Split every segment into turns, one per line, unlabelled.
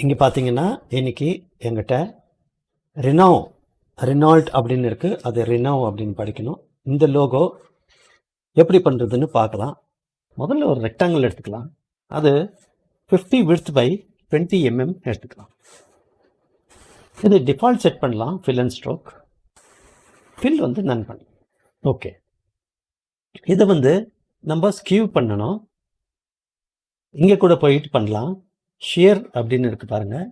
இங்கே பார்த்தீங்கன்னா இன்றைக்கி எங்கிட்ட ரினால்ட் அப்படின்னு இருக்குது. அது ரினோ அப்படின்னு படிக்கணும். இந்த லோகோ எப்படி பண்ணுறதுன்னு பார்க்கலாம். முதல்ல ஒரு ரெக்டாங்கிள் எடுத்துக்கலாம். அது 50 width by 20 mm எடுத்துக்கலாம். இது டிஃபால்ட் செட் பண்ணலாம். Fill and stroke. ஃபில் வந்து நன் பண்ணலாம். ஓகே, இதை வந்து நம்ம ஸ்கியூ பண்ணணும். இங்கே கூட போயிட்டு பண்ணலாம். ஷியர் அப்படின்னு இருக்கு பாருங்கள்.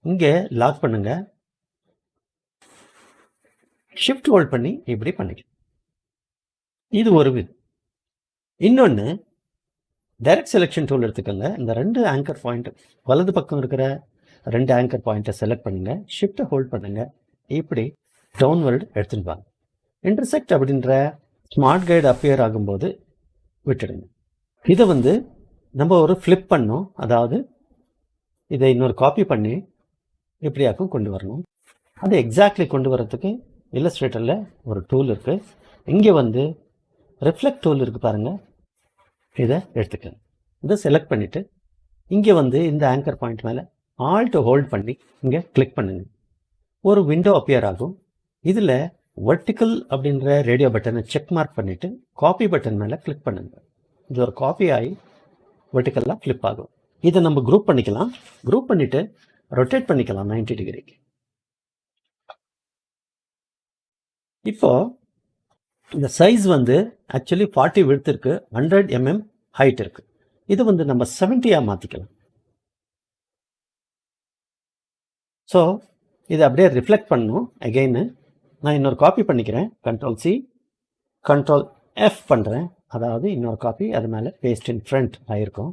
இங்கே லாக் பண்ணுங்க. ஷிஃப்ட் ஹோல்ட் பண்ணி இப்படி பண்ணிக்கலாம். இது ஒரு வித். இன்னொன்று, டைரக்ட் செலெக்ஷன் டூல் எடுத்துக்கோங்க. இந்த 2 ஆங்கர் பாயிண்ட் வலது பக்கம் இருக்கிற 2 ஆங்கர் பாயிண்ட்டை செலக்ட் பண்ணுங்க. ஷிஃப்ட்டை ஹோல்ட் பண்ணுங்க. இப்படி டவுன்வர்டு எடுத்துட்டு வாங்க. இன்டர்செக்ட் அப்படின்ற ஸ்மார்ட் கைடு அப்பியர் ஆகும்போது விட்டுடுங்க. இதை வந்து நம்ம ஒரு ஃப்ளிப் பண்ணோம். அதாவது இதை இன்னொரு காப்பி பண்ணி இப்படியாக்கும் கொண்டு வரணும். அதை எக்ஸாக்ட்லி கொண்டு வரதுக்கு இல்லஸ்ட்ரேட்டரில் ஒரு டூல் இருக்குது. இங்கே வந்து ரிஃப்ளெக்ட் டூல் இருக்குது பாருங்கள். இதை எடுத்துக்கங்க. இதை செலக்ட் பண்ணிவிட்டு இங்கே வந்து இந்த ஆங்கர் பாயிண்ட் மேலே ஆல்ட் ஹோல்ட் பண்ணி இங்கே கிளிக் பண்ணுங்க. ஒரு விண்டோ அப்பியர் ஆகும். இதில் வெர்டிக்கல் அப்படின்ற ரேடியோ பட்டனை செக் மார்க் பண்ணிவிட்டு காப்பி பட்டன் மேலே கிளிக் பண்ணுங்க. இது ஒரு காப்பி ஆகி வெர்டிக்கலாக ஃப்ளிப் ஆகும். இதை நம்ம குரூப் பண்ணிக்கலாம். குரூப் பண்ணிவிட்டு ரொட்டேட் பண்ணிக்கலாம் 90 டிகிரிக்கு. இப்போ இந்த சைஸ் வந்து ஆக்சுவலி 40 width இருக்கு, 100 mm ஹைட் இருக்கு. இது வந்து நம்ம 70 மாற்றிக்கலாம். ஸோ இதை அப்படியே ரிஃப்ளெக்ட் பண்ணணும். அகெயின் நான் இன்னொரு காப்பி பண்ணிக்கிறேன். Ctrl+C Ctrl+F பண்ணுறேன். அதாவது இன்னொரு காப்பி அது மேலே பேஸ்ட் இன் ஃப்ரண்ட் ஆகிருக்கும்.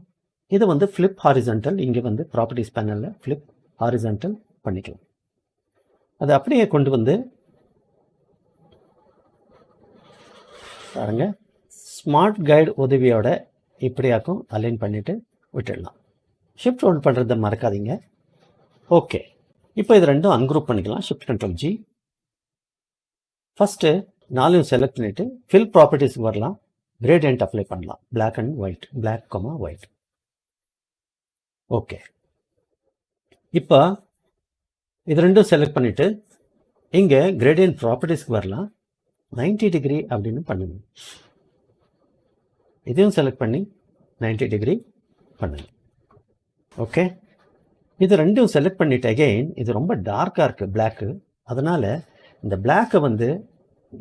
இது வந்து ஃப்ளிப் ஹாரிசன்டல். இங்கே வந்து ப்ராப்பர்ட்டிஸ் பேனலில் ஃப்ளிப் ஹாரிசன்டல் பண்ணிக்கலாம். அது அப்படியே கொண்டு வந்து பாருங்க, ஸ்மார்ட் கைடு உதவியோட இப்படியாக்கும் அலைன் பண்ணிவிட்டு விட்டுடலாம். ஷிஃப்ட் ஹோல்ட் பண்ணுறதை மறக்காதீங்க. ஓகே, இப்போ இது ரெண்டும் அன்குரூப் பண்ணிக்கலாம். Shift Ctrl+G. ஃபஸ்ட்டு 4 செலக்ட் பண்ணிவிட்டு ஃபில் ப்ராப்பர்ட்டிஸ்க்கு வரலாம். கிரேடியன்ட் அப்ளை பண்ணலாம். Black and white, black, white. Okay, இப்போ இது ரெண்டும் செலக்ட் பண்ணிவிட்டு இங்கே கிரேடியன்ட் ப்ராப்பர்ட்டிஸ்க்கு வரலாம். 90 டிகிரி அப்படின்னு பண்ணுங்க. இதையும் செலக்ட் பண்ணி 90 டிகிரி பண்ணுங்க. ஓகே, இது ரெண்டும் செலக்ட் பண்ணிவிட்டு அகெயின் இது ரொம்ப டார்க்காக இருக்குது பிளாக்கு. அதனால் இந்த பிளாக்கை வந்து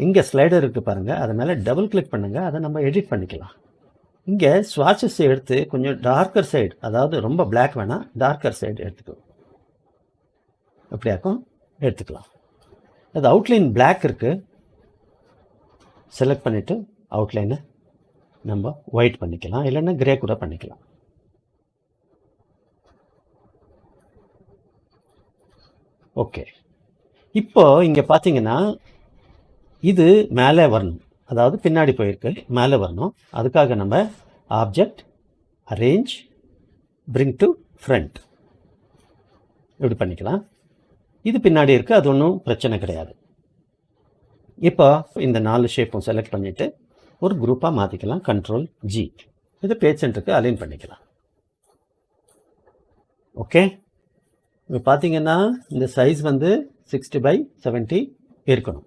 இங்கே ஸ்லைடர் இருக்குது பாருங்கள், அது மேலே டபுள் கிளிக் பண்ணுங்கள். அதை நம்ம எடிட் பண்ணிக்கலாம். இங்கே ஸ்வாட்சஸ் எடுத்து கொஞ்சம் டார்க்கர் சைடு, அதாவது ரொம்ப பிளாக் வேணாம், டார்க்கர் சைடு எடுத்துக்கோ. எப்படியாக்கும் எடுத்துக்கலாம். அது அவுட்லைன் பிளாக் இருக்குது. செலக்ட் பண்ணிவிட்டு அவுட்லைனை நம்ம ஒயிட் பண்ணிக்கலாம், இல்லைன்னா கிரே கூட பண்ணிக்கலாம். ஓகே, இப்போ இங்கே பார்த்தீங்கன்னா இது மேலே வரணும். அதாவது பின்னாடி போயிருக்கு, மேலே வரணும். அதுக்காக நம்ம object, arrange, bring to front இப்படி பண்ணிக்கலாம். இது பின்னாடி இருக்குது, அது ஒன்றும் பிரச்சனை கிடையாது. இப்போ இந்த 4 ஷேப்பும் செலக்ட் பண்ணிவிட்டு ஒரு குரூப்பாக மாற்றிக்கலாம். Ctrl+G. இதை பேஜ் சென்டருக்கு அலைன் பண்ணிக்கலாம். ஓகே, இப்போ பார்த்தீங்கன்னா இந்த சைஸ் வந்து 60 by 70 இருக்கணும்.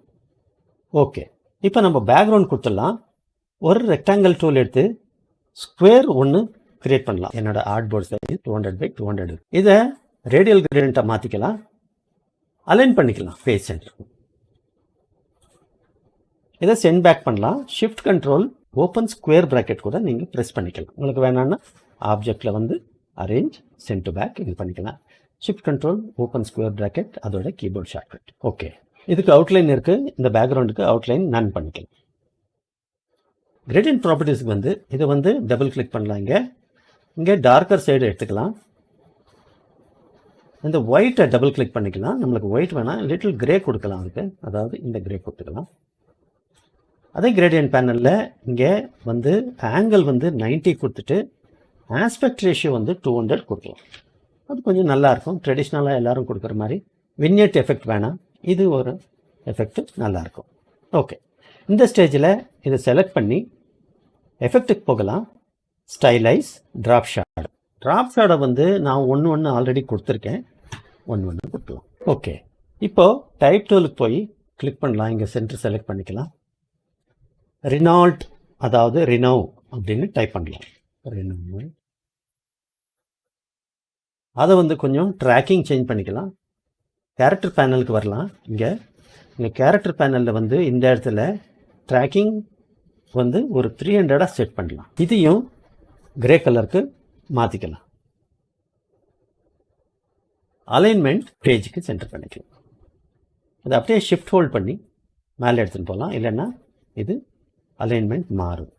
ஓகே, இப்போ நம்ம பேக்ரவுண்ட் கொடுத்துடலாம். ஒரு ரெக்டாங்கிள் டூல் எடுத்து ஸ்கொயர் ஒன்று கிரியேட் பண்ணலாம். என்னோட ஆர்ட் போர்ட் சைஸ் 200 by 200. இதை ரேடியல் கிரேடியண்ட்டாக மாற்றிக்கலாம். அலைன் பண்ணிக்கலாம் பேஜ் சென்டருக்கு. இதை சென்ட் பேக் பண்ணலாம். Shift control open square bracket கூட நீங்கள் ப்ரெஸ் பண்ணிக்கலாம். உங்களுக்கு வேணான்னா ஆப்ஜெக்டில் வந்து அரேஞ்ச், சென்ட் டு பேக் இது பண்ணிக்கலாம். Shift control open square bracket அதோட கீபோர்ட் ஷார்ட்கட். ஓகே, இதுக்கு அவுட்லைன் இருக்குது. இந்த பேக்ரவுண்டுக்கு அவுட்லைன் நன் பண்ணிக்கலாம். கிரேடியன்ட் ப்ராப்பர்ட்டிஸ்க்கு வந்து இதை வந்து டபுள் கிளிக் பண்ணலாம். இங்கே டார்க்கர் சைடு எடுத்துக்கலாம். இந்த ஒயிட்டை டபுள் கிளிக் பண்ணிக்கலாம். நம்மளுக்கு ஒயிட் வேணாம், லிட்டில் கிரே கொடுக்கலாம் அதுக்கு. அதாவது இந்த கிரே கொடுத்துக்கலாம். அதே கிரேடியன்ட் பேனலில் இங்கே வந்து ஆங்கிள் வந்து 90 கொடுத்துட்டு ஆஸ்பெக்ட் ரேஷியோ வந்து 200 கொடுக்கலாம். அது கொஞ்சம் நல்லாயிருக்கும். ட்ரெடிஷ்னலாக எல்லோரும் கொடுக்குற மாதிரி வின்யட் எஃபெக்ட் வேணாம், இது ஒரு எஃபெக்ட் நல்லாயிருக்கும். ஓகே, இந்த ஸ்டேஜில் இதை செலக்ட் பண்ணி எஃபெக்ட்டுக்கு போகலாம். ஸ்டைலைஸ், ட்ராப் ஷாட். ட்ராப் ஷேடோ வந்து நான் ஒன்று ஆல்ரெடி கொடுத்துருக்கேன். ஒன்று கொடுத்துருவோம். ஓகே, இப்போது டைப் டூலுக்கு போய் கிளிக் பண்ணலாம். இங்கே சென்டர் செலக்ட் பண்ணிக்கலாம். ரினால்ட் அதாவது ரினோவ் அப்படின்னு டைப் பண்ணலாம். ரினோவ் அதை வந்து கொஞ்சம் ட்ராக்கிங் சேஞ்ச் பண்ணிக்கலாம். கேரக்டர் பேனலுக்கு வரலாம். இங்கே கேரக்டர் பேனலில் வந்து இந்த இடத்துல ட்ராக்கிங் வந்து ஒரு 300 செட் பண்ணலாம். இதையும் கிரே கலருக்கு மாற்றிக்கலாம். அலைன்மெண்ட் பேஜுக்கு சென்டர் பண்ணிக்கலாம். அதை அப்படியே ஷிஃப்ட் ஹோல்ட் பண்ணி மேலே எடுத்துகிட்டு போகலாம். இல்லைன்னா இது அலைன்மெண்ட் மாறும்.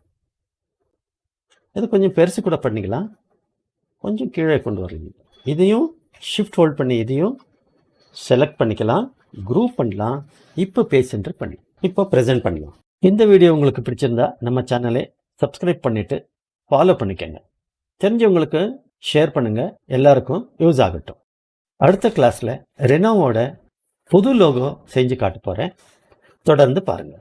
இது கொஞ்சம் பெருசு கூட பண்ணிக்கலாம். கொஞ்சம் கீழே கொண்டு வரலாம். இதையும் ஷிஃப்ட் ஹோல்ட் பண்ணி இதையும் செலக்ட் பண்ணிக்கலாம். குரூப் பண்ணலாம். இப்போ பேஜ் சென்டர் பண்ணி இப்போ ப்ரெசென்ட் பண்ணலாம். இந்த வீடியோ உங்களுக்கு பிடிச்சிருந்தா நம்ம சேனலை சப்ஸ்கிரைப் பண்ணிவிட்டு ஃபாலோ பண்ணிக்கோங்க. தெரிஞ்சவங்களுக்கு ஷேர் பண்ணுங்கள். எல்லாருக்கும் யூஸ் ஆகட்டும். அடுத்த கிளாஸில் ரெனோவோட புது லோகோ செஞ்சு காட்ட போகிறேன். தொடர்ந்து பாருங்கள்.